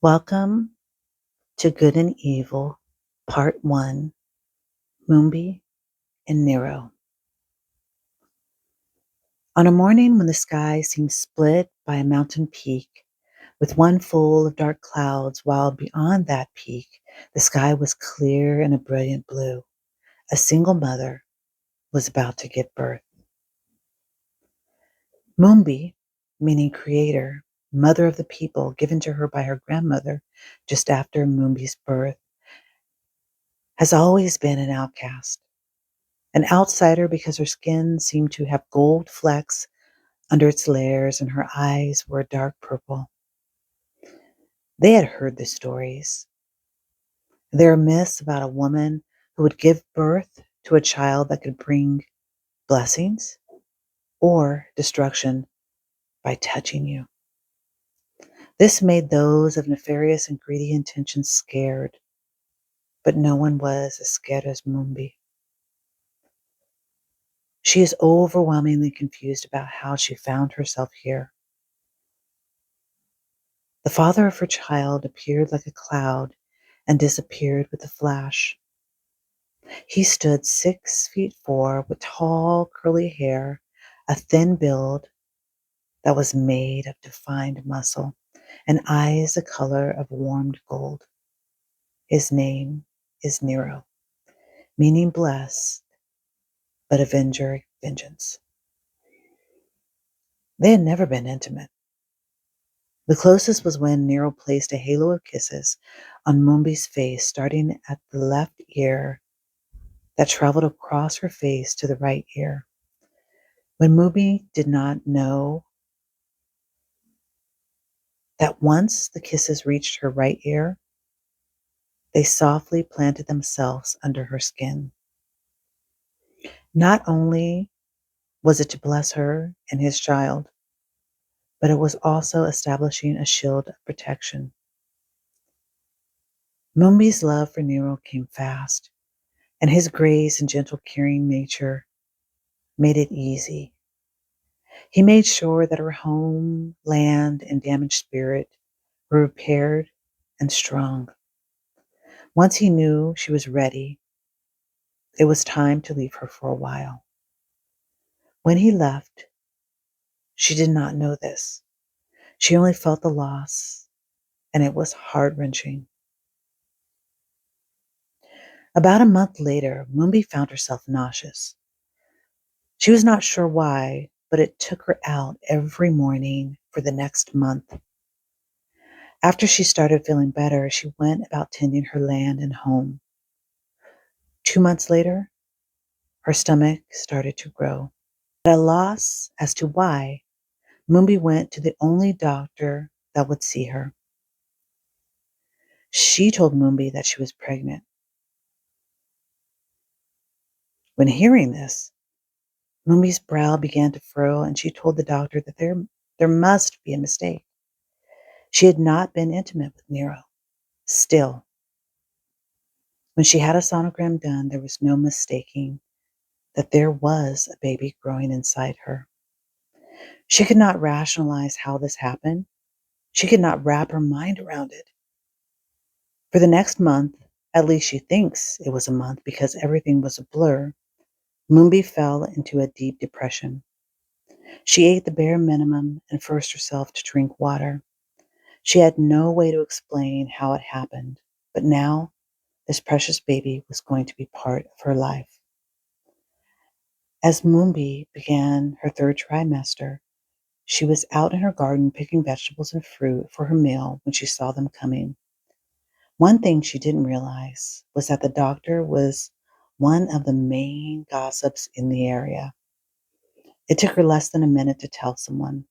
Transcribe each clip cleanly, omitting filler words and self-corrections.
Welcome to Good and Evil, Part 1, Mumbi and Nero. On a morning when the sky seemed split by a mountain peak, with one full of dark clouds, while beyond that peak the sky was clear and a brilliant blue, a single mother was about to give birth. Mumbi, meaning creator, mother of the people, given to her by her grandmother just after Mumbi's birth, has always been an outcast. An outsider because her skin seemed to have gold flecks under its layers and her eyes were a dark purple. They had heard the stories. There are myths about a woman who would give birth to a child that could bring blessings or destruction by touching you. This made those of nefarious and greedy intentions scared, but no one was as scared as Mumbi. She is overwhelmingly confused about how she found herself here. The father of her child appeared like a cloud and disappeared with a flash. He stood 6'4" with tall, curly hair, a thin build that was made of defined muscle, and eyes the color of warmed gold. His name is Nero, meaning blessed, but avenger vengeance. They had never been intimate. The closest was when Nero placed a halo of kisses on Mumbi's face, starting at the left ear that traveled across her face to the right ear. When Mumbi did not know that once the kisses reached her right ear, they softly planted themselves under her skin. Not only was it to bless her and his child, but it was also establishing a shield of protection. Mumbi's love for Nero came fast, and his grace and gentle, caring nature made it easy. He made sure that her home, land, and damaged spirit were repaired and strong. Once he knew she was ready, it was time to leave her for a while. When he left, she did not know this. She only felt the loss, and it was heart-wrenching. About a month later, Mumbi found herself nauseous. She was not sure why, but it took her out every morning for the next month. After she started feeling better, she went about tending her land and home. 2 months later, her stomach started to grow. At a loss as to why, Mumbi went to the only doctor that would see her. She told Mumbi that she was pregnant. When hearing this, Mumbi's brow began to furrow, and she told the doctor that there must be a mistake. She had not been intimate with Nero. Still, when she had a sonogram done, there was no mistaking that there was a baby growing inside her. She could not rationalize how this happened. She could not wrap her mind around it. For the next month, at least she thinks it was a month because everything was a blur, Mumbi fell into a deep depression. She ate the bare minimum and forced herself to drink water. She had no way to explain how it happened, but now this precious baby was going to be part of her life. As Mumbi began her third trimester, she was out in her garden picking vegetables and fruit for her meal when she saw them coming. One thing she didn't realize was that the doctor was one of the main gossips in the area. It took her less than a minute to tell someone.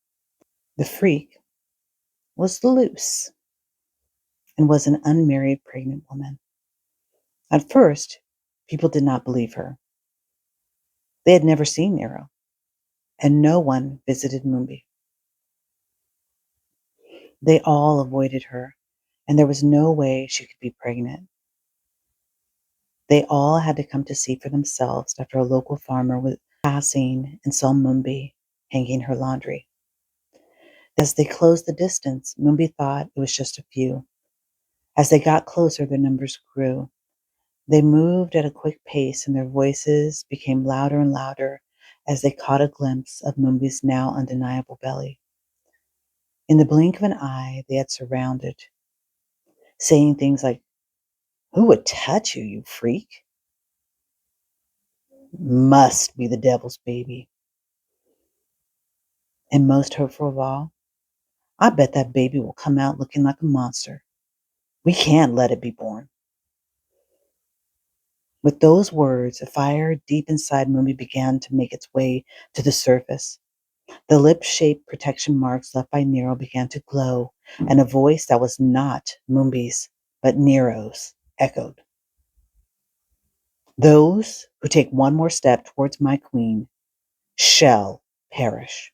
The freak was loose and was an unmarried pregnant woman. At first, people did not believe her. They had never seen Nero, and no one visited Mumbi. They all avoided her, and there was no way she could be pregnant. They all had to come to see for themselves after a local farmer was passing and saw Mumbi hanging her laundry. As they closed the distance, Mumbi thought it was just a few, As they got closer, their numbers grew. They moved at a quick pace, and their voices became louder and louder as they caught a glimpse of Mumbi's now undeniable belly. In the blink of an eye, they had surrounded, saying things like, "Who would touch you, you freak? Must be the devil's baby." And most hopeful of all, "I bet that baby will come out looking like a monster. We can't let it be born." With those words, a fire deep inside Mumbi began to make its way to the surface. The lip-shaped protection marks left by Nero began to glow, and a voice that was not Mumbi's, but Nero's, echoed. "Those who take one more step towards my queen shall perish."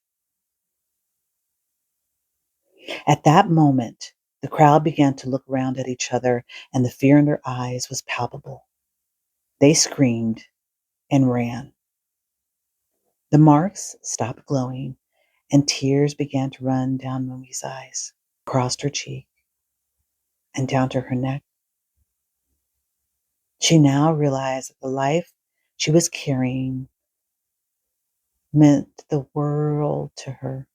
At that moment, the crowd began to look around at each other, and the fear in their eyes was palpable. They screamed and ran. The marks stopped glowing, and tears began to run down Mumi's eyes, across her cheek, and down to her neck. She now realized that the life she was carrying meant the world to her,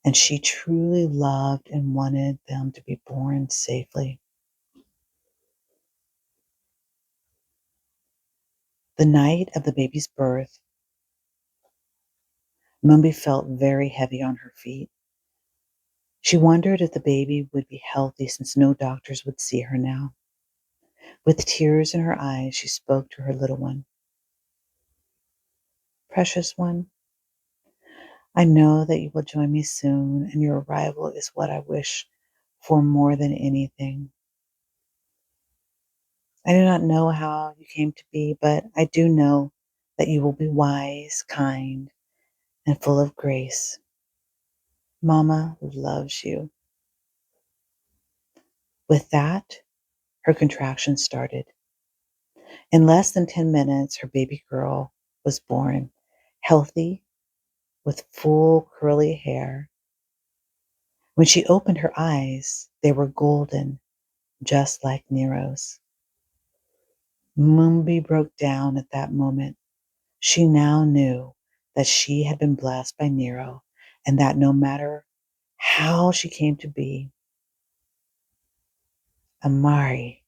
and she truly loved and wanted them to be born safely. The night of the baby's birth, Mumbi felt very heavy on her feet. She wondered if the baby would be healthy since no doctors would see her now. With tears in her eyes, she spoke to her little one. "Precious one, I know that you will join me soon, and your arrival is what I wish for more than anything. I do not know how you came to be, but I do know that you will be wise, kind, and full of grace. Mama loves you." With that, her contractions started. In less than 10 minutes, her baby girl was born, healthy, with full curly hair. When she opened her eyes, they were golden, just like Nero's. Mumbi broke down at that moment. She now knew that she had been blessed by Nero, and that no matter how she came to be, Amari,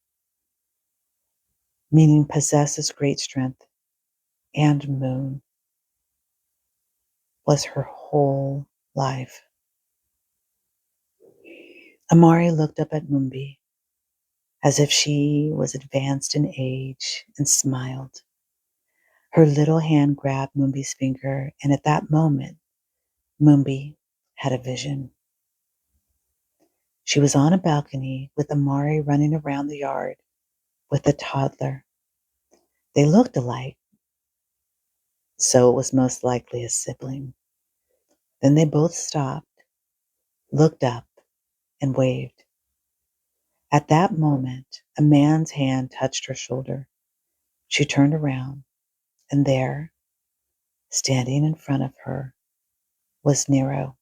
meaning possesses great strength, and moon, was her whole life. Amari looked up at Mumbi as if she was advanced in age and smiled. Her little hand grabbed Mumbi's finger, and at that moment, Mumbi had a vision. She was on a balcony with Amari running around the yard with a toddler. They looked alike, so it was most likely a sibling. Then they both stopped, looked up, and waved. At that moment, a man's hand touched her shoulder. She turned around, and there, standing in front of her, was Nero.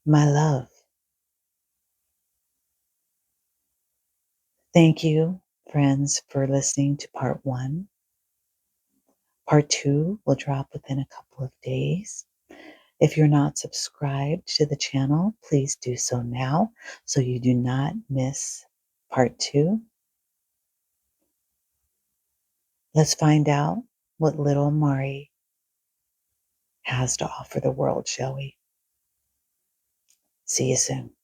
"My love." Thank you, friends, for listening to part one. Part two will drop within a couple of days. If you're not subscribed to the channel, please do so now so you do not miss part two. Let's find out what little Mari has to offer the world, shall we? See you soon.